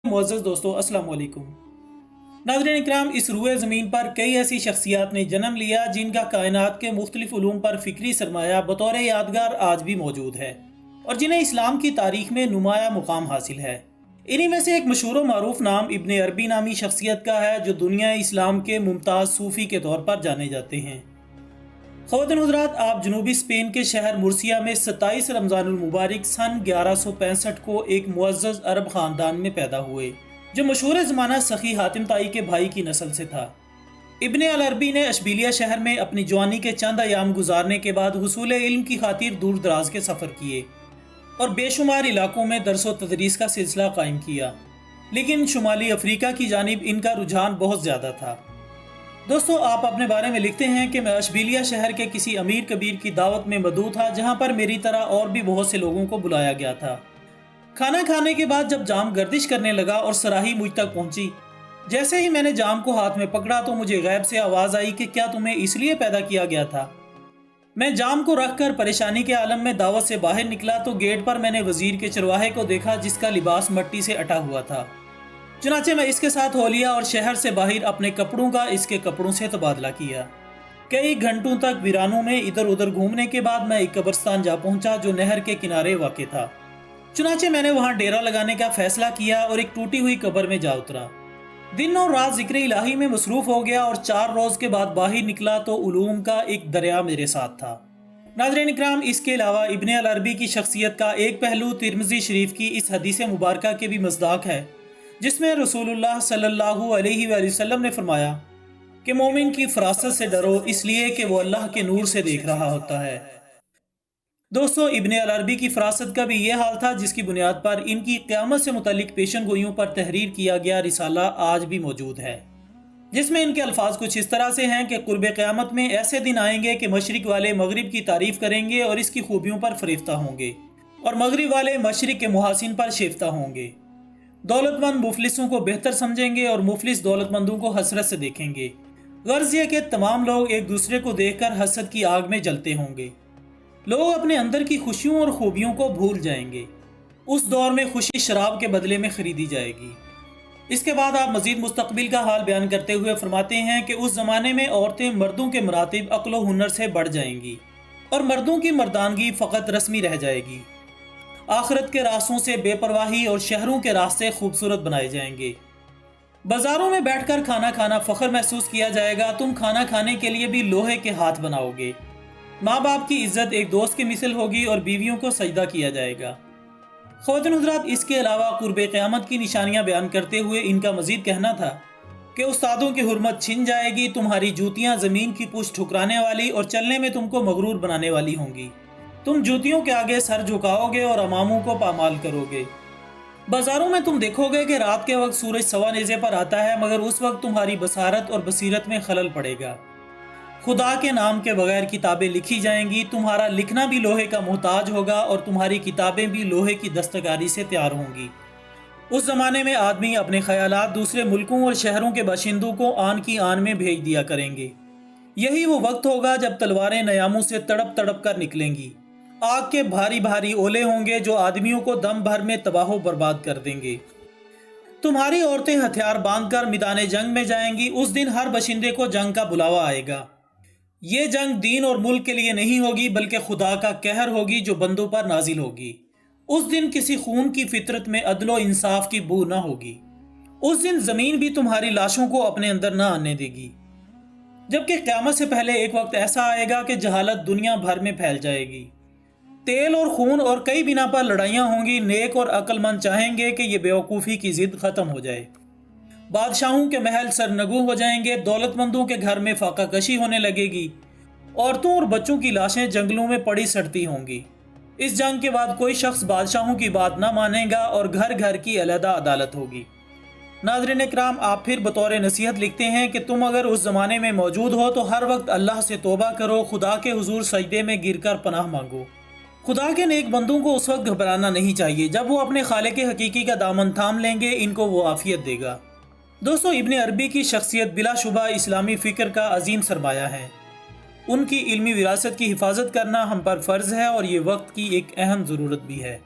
मुअज़्ज़ज़ दोस्तों, अस्सलाम वालेकुम। नाज़रीन इकराम, इस रूए ज़मीन पर कई ऐसी शख्सियात ने जन्म लिया जिनका कायनात के मुख्तलिफ उलूम पर फ़िक्री सरमाया बतौर यादगार आज भी मौजूद है और जिन्हें इस्लाम की तारीख में नुमाया मुकाम हासिल है। इन्हीं में से एक मशहूर मारूफ नाम इब्न अरबी नामी शख्सियत का है, जो दुनिया इस्लाम के मुमताज़ सूफ़ी के तौर पर जाने जाते हैं। ख़वातीन हज़रात, आप जनूबी स्पेन के शहर मुर्सिया में 27 रमज़ानुल मुबारक सन 1165 को एक मुअज़्ज़ज़ अरब ख़ानदान में पैदा हुए, जो मशहूर ज़माना सखी हातिम ताई के भाई की नस्ल से था। इब्न अल अरबी ने अशबिलिया शहर में अपनी जवानी के चंद अयाम गुजारने के बाद हुसूल इल्म की खातिर दूर दराज के सफ़र किए और बेशुमार इलाकों में दरस व तदरीस का सिलसिला कायम किया, लेकिन शुमाली अफ्रीका की जानिब इनका रुझान बहुत ज़्यादा था। दोस्तों, आप अपने बारे में लिखते हैं कि मैं अशबिलिया शहर के किसी अमीर कबीर की दावत में मदऊ था, जहां पर मेरी तरह और भी बहुत से लोगों को बुलाया गया था। खाना खाने के बाद जब जाम गर्दिश करने लगा और सराही मुझ तक पहुंची, जैसे ही मैंने जाम को हाथ में पकड़ा तो मुझे गैब से आवाज़ आई कि क्या तुम्हें इसलिए पैदा किया गया था। मैं जाम को रखकर परेशानी के आलम में दावत से बाहर निकला तो गेट पर मैंने वजीर के चरवाहे को देखा, जिसका लिबास मिट्टी से अटा हुआ था। चुनाचे मैं इसके साथ हो लिया और शहर से बाहर अपने कपड़ों का इसके कपड़ों से तबादला किया। कई घंटों तक वीरानों में इधर उधर घूमने के बाद मैं एक कब्रिस्तान जा पहुंचा, जो नहर के किनारे वाक़ था। चुनाचे मैंने वहां डेरा लगाने का फैसला किया और एक टूटी हुई कब्र में जा उतरा। दिन और रात जिक्र इलाही में मसरूफ़ हो गया और 4 रोज़ के बाद बाहर निकला तो उलूम का एक दरिया मेरे साथ था। नाज़रीन इकराम, इसके अलावा इब्न अल अरबी की शख्सियत का एक पहलू तिरमिज़ी शरीफ की इस हदीस मुबारका के भी मज़दाक है, जिसमें रसूलुल्लाह सल्लल्लाहु अलैहि वसल्लम ने फरमाया कि मोमिन की फरासत से डरो, इसलिए कि वो अल्लाह के नूर से देख रहा होता है। दोस्तों, इब्न अल अरबी की फरासत का भी ये हाल था, जिसकी बुनियाद पर इनकी क़यामत से मुतल्लिक पेशन गोइयों पर तहरीर किया गया रिसाला आज भी मौजूद है, जिसमें इनके अल्फाज कुछ इस तरह से हैं कि कुर्ब क़यामत में ऐसे दिन आएंगे कि मशरिक वाले मगरिब की तारीफ़ करेंगे और इसकी खूबियों पर फरेफ्ता होंगे, और मगरिब वाले मशरिक के मुहासिन पर शेफ्ता होंगे। दौलतमंद मुफलिसों को बेहतर समझेंगे और मुफलिस दौलतमंदों को हसरत से देखेंगे। गर्ज ये कि तमाम लोग एक दूसरे को देखकर हसद की आग में जलते होंगे। लोग अपने अंदर की खुशियों और खूबियों को भूल जाएंगे। उस दौर में खुशी शराब के बदले में खरीदी जाएगी। इसके बाद आप मजीद मुस्तकबिल का हाल बयान करते हुए फरमाते हैं कि उस ज़माने में औरतें मर्दों के मरातिब अक्ल व हुनर से बढ़ जाएंगी और मर्दों की मर्दानगी फ़कत रस्मी रह जाएगी। आखिरत के रास्तों से बेपरवाही और शहरों के रास्ते खूबसूरत बनाए जाएंगे। बाजारों में बैठकर खाना खाना फ़ख्र महसूस किया जाएगा। तुम खाना खाने के लिए भी लोहे के हाथ बनाओगे। माँ बाप की इज्जत एक दोस्त की मिसल होगी और बीवियों को सजदा किया जाएगा। ख़वातीन हज़रात, इसके अलावा कुर्ब क़यामत की निशानियाँ बयान करते हुए इनका मज़ीद कहना था कि उस्तादों की हुर्मत छिन जाएगी, तुम्हारी जूतियाँ ज़मीन की पुष्ट ठुकराने वाली और चलने में तुमको मगरूर बनाने वाली होंगी। तुम जूतियों के आगे सर झुकाओगे और अमामों को पामाल करोगे। बाजारों में तुम देखोगे कि रात के वक्त सूरज सवा नेज़े पर आता है, मगर उस वक्त तुम्हारी बसारत और बसीरत में खलल पड़ेगा। खुदा के नाम के बगैर किताबें लिखी जाएंगी। तुम्हारा लिखना भी लोहे का मोहताज होगा और तुम्हारी किताबें भी लोहे की दस्तकारी से तैयार होंगी। उस ज़माने में आदमी अपने ख्यालात दूसरे मुल्कों और शहरों के बाशिंदों को आन की आन में भेज दिया करेंगे। यही वो वक्त होगा जब तलवारें नयामों से तड़प तड़प कर निकलेंगी। आग के भारी भारी ओले होंगे जो आदमियों को दम भर में तबाह बर्बाद कर देंगे। तुम्हारी औरतें हथियार बांधकर मैदान जंग में जाएंगी। उस दिन हर बशिंदे को जंग का बुलावा आएगा। ये जंग दीन और मुल्क के लिए नहीं होगी, बल्कि खुदा का कहर होगी जो बंदों पर नाजिल होगी। उस दिन किसी खून की फितरत में अदलो इंसाफ की बू न होगी। उस दिन जमीन भी तुम्हारी लाशों को अपने अंदर न आने देगी। जबकि क़यामत से पहले एक वक्त ऐसा आएगा कि जहालत दुनिया भर में फैल जाएगी। तेल और खून और कई बिना पर लड़ाइयाँ होंगी। नेक और अक्लमंद चाहेंगे कि ये बेवकूफ़ी की ज़िद ख़त्म हो जाए। बादशाहों के महल सरनगू हो जाएंगे। दौलतमंदों के घर में फाका कशी होने लगेगी। औरतों और बच्चों की लाशें जंगलों में पड़ी सड़ती होंगी। इस जंग के बाद कोई शख्स बादशाहों की बात न मानेगा और घर घर की अलहदा अदालत होगी। नाज़रीन इकराम, आप फिर बतौर नसीहत लिखते हैं कि तुम अगर उस ज़माने में मौजूद हो तो हर वक्त अल्लाह से तौबा करो। खुदा के हुजूर सजदे में गिरकर पनाह मांगो। खुदा के नेक बंदों को उस वक्त घबराना नहीं चाहिए जब वो अपने खालिक हकीकी का दामन थाम लेंगे। इनको वो आफियत देगा। दोस्तों, इब्न अरबी की शख्सियत बिलाशुबा इस्लामी फ़िक्र का अजीम सरमाया है। उनकी इल्मी विरासत की हिफाजत करना हम पर फ़र्ज़ है और ये वक्त की एक अहम ज़रूरत भी है।